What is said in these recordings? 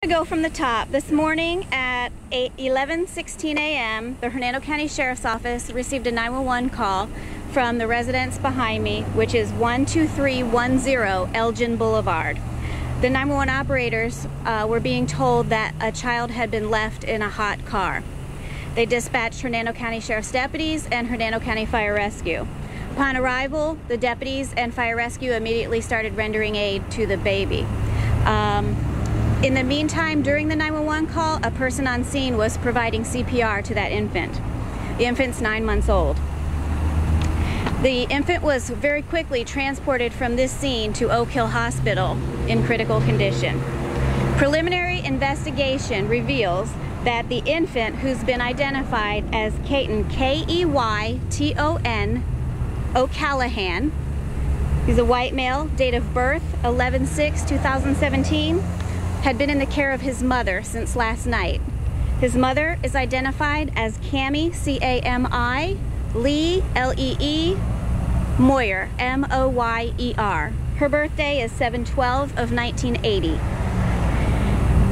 Go from the top. This morning at 11:16 a.m., the Hernando County Sheriff's Office received a 911 call from the residence behind me, which is 12310 Elgin Boulevard. The 911 operators were being told that a child had been left in a hot car. They dispatched Hernando County Sheriff's deputies and Hernando County Fire Rescue. Upon arrival, the deputies and Fire Rescue immediately started rendering aid to the baby. In the meantime, during the 911 call, a person on scene was providing CPR to that infant. The infant's 9 months old. The infant was very quickly transported from this scene to Oak Hill Hospital in critical condition. Preliminary investigation reveals that the infant, who's been identified as Keyton, K-E-Y-T-O-N, O'Callahan, he's a white male, date of birth 11/6/2017, had been in the care of his mother since last night. His mother is identified as Cami, C-A-M-I, Lee, L-E-E, Moyer, M-O-Y-E-R. Her birthday is 7/12/1980.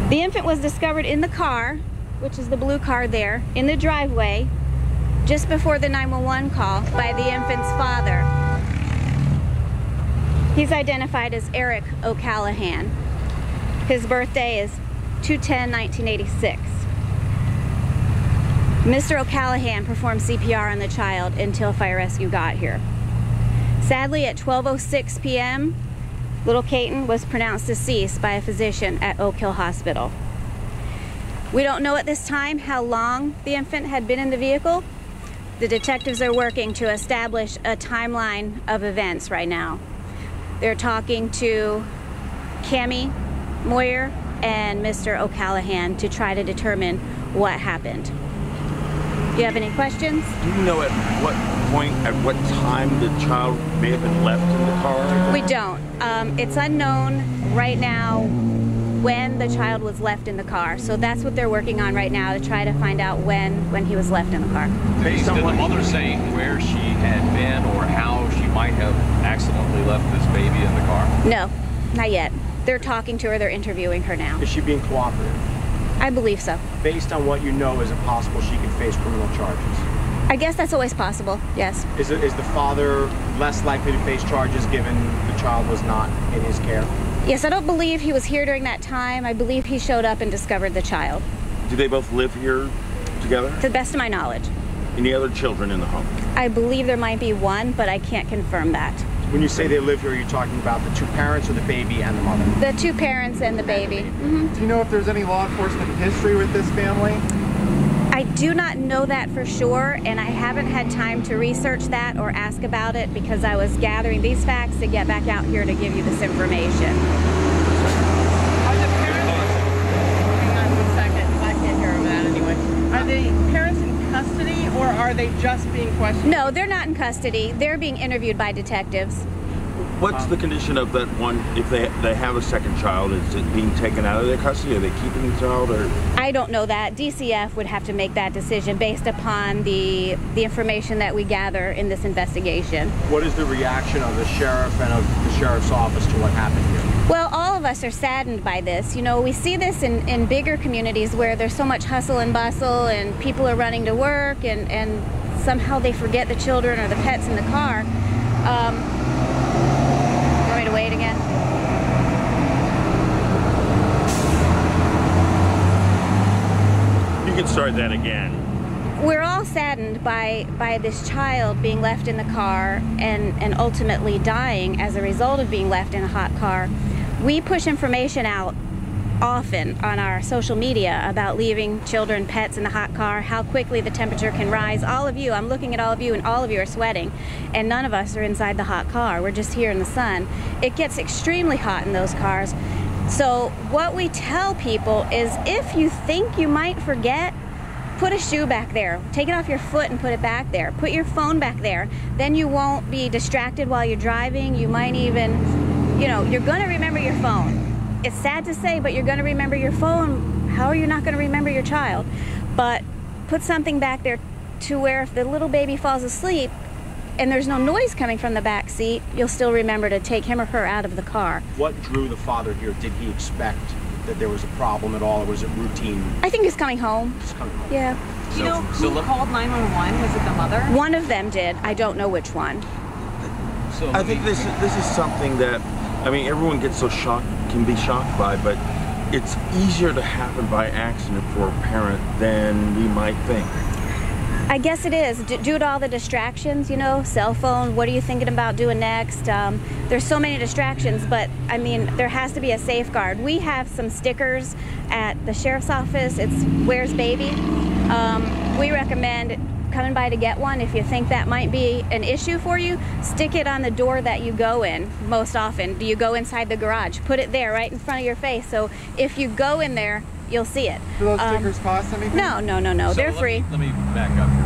The infant was discovered in the car, which is the blue car there, in the driveway, just before the 911 call by the infant's father. He's identified as Eric O'Callahan. His birthday is 2/10/1986. Mr. O'Callahan performed CPR on the child until Fire Rescue got here. Sadly, at 12:06 p.m., little Keyton was pronounced deceased by a physician at Oak Hill Hospital. We don't know at this time how long the infant had been in the vehicle. The detectives are working to establish a timeline of events right now. They're talking to Cami, Moyer, and Mr. O'Callahan to try to determine what happened. Do you have any questions? Do you know at what point, at what time the child may have been left in the car? We don't. It's unknown right now when the child was left in the car. So that's what they're working on right now, to try to find out when he was left in the car. Based on the mother saying where she had been or how she might have accidentally left this baby in the car? No, not yet. They're talking to her, they're interviewing her now. Is she being cooperative? I believe so. Based on what you know, is it possible she could face criminal charges? I guess that's always possible, yes. Is the father less likely to face charges given the child was not in his care? Yes, I don't believe he was here during that time. I believe he showed up and discovered the child. Do they both live here together? To the best of my knowledge. Any other children in the home? I believe there might be one, but I can't confirm that. When you say they live here, are you talking about the two parents or the baby and the mother? The two parents and the baby. Mm-hmm. Do you know if there's any law enforcement history with this family? I do not know that for sure, and I haven't had time to research that or ask about it because I was gathering these facts to get back out here to give you this information. Are the parents... Hang on 1 second. I can't hear that anyway. Are the parents in custody, or are they just being questioned? No, they're not in custody. They're being interviewed by detectives. What's the condition of that one, if they have a second child? Is it being taken out of their custody? Are they keeping the child? Or? I don't know that. DCF would have to make that decision based upon the information that we gather in this investigation. What is the reaction of the sheriff and of the sheriff's office to what happened here? Well, all of us are saddened by this. You know, we see this in bigger communities where there's so much hustle and bustle and people are running to work and somehow they forget the children or the pets in the car. Want me to wait again? You can start that again. We're all saddened by this child being left in the car and ultimately dying as a result of being left in a hot car. We push information out often on our social media about leaving children, pets in the hot car, how quickly the temperature can rise. All of you, I'm looking at all of you, and all of you are sweating, and none of us are inside the hot car. We're just here in the sun. It gets extremely hot in those cars. So what we tell people is if you think you might forget, put a shoe back there. Take it off your foot and put it back there. Put your phone back there. Then you won't be distracted while you're driving. You might even, you know, you're going to remember your phone. It's sad to say, but you're going to remember your phone. How are you not going to remember your child? But put something back there to where if the little baby falls asleep and there's no noise coming from the back seat, you'll still remember to take him or her out of the car. What drew the father here? Did he expect that there was a problem at all, or was it routine? I think he's coming home. Just coming home? Yeah. Do you know who called 911? Was it the mother? One of them did. I don't know which one. So I think this is something that, I mean, everyone gets so shocked, can be shocked by, but it's easier to happen by accident for a parent than we might think. I guess it is, due to all the distractions, you know, cell phone, what are you thinking about doing next? There's so many distractions, but I mean, there has to be a safeguard. We have some stickers at the sheriff's office. It's Where's Baby? We recommend coming by to get one. If you think that might be an issue for you, stick it on the door that you go in most often. Do you go inside the garage? Put it there right in front of your face, so if you go in there, you'll see it. Do those stickers cost anything? No, So they're free. Let me back up here.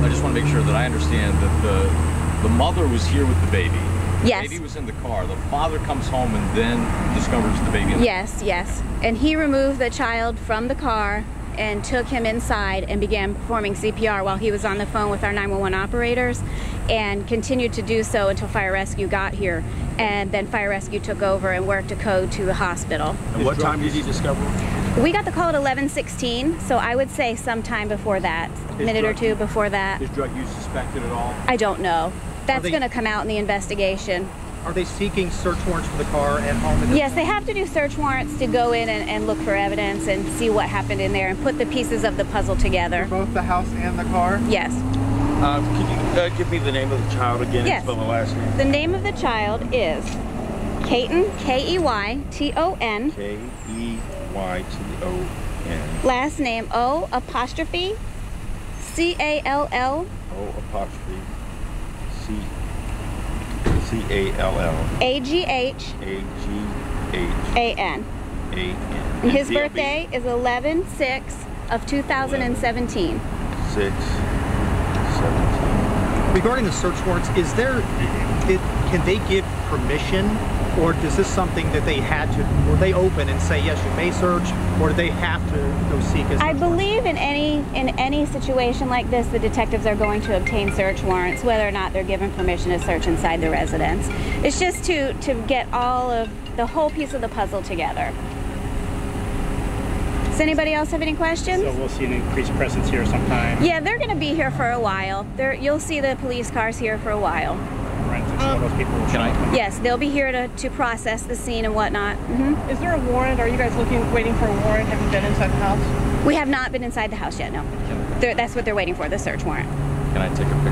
I just want to make sure that I understand that the mother was here with the baby. Yes. The baby was in the car. The father comes home and then discovers the baby in the Yes. And he removed the child from the car and took him inside and began performing CPR while he was on the phone with our 911 operators, and continued to do so until fire rescue got here. And then fire rescue took over and worked a code to the hospital. And what time did you discover it? We got the call at 11:16, so I would say sometime before that, a minute or two before that. Is drug use suspected at all? I don't know. That's they- going to come out in the investigation. Are they seeking search warrants for the car at home? At this Yes, they have to do search warrants to go in and look for evidence and see what happened in there and put the pieces of the puzzle together. Both the house and the car? Yes. Could you give me the name of the child again Yes. and spell the last name? The name of the child is Keyton, Keyton. Keyton. Last name O''Call. O''Call. AGHAN. And his birthday is 11/6 of 2017. 6/17. Regarding the search warrants, can they give permission, or is this something that they had to, were they open and say, yes, you may search, or do they have to go seek a search I warrant? believe in any situation like this, the detectives are going to obtain search warrants, whether or not they're given permission to search inside the residence. It's just to get all of the whole piece of the puzzle together. Does anybody else have any questions? So we'll see an increased presence here sometime. Yeah, they're going to be here for a while. You'll see the police cars here for a while. Forensics, all those people will show up. Yes, they'll be here to process the scene and whatnot. Is there a warrant? Are you guys waiting for a warrant? Have you been inside the house? We have not been inside the house yet, no. That's what they're waiting for, the search warrant. Can I take a picture?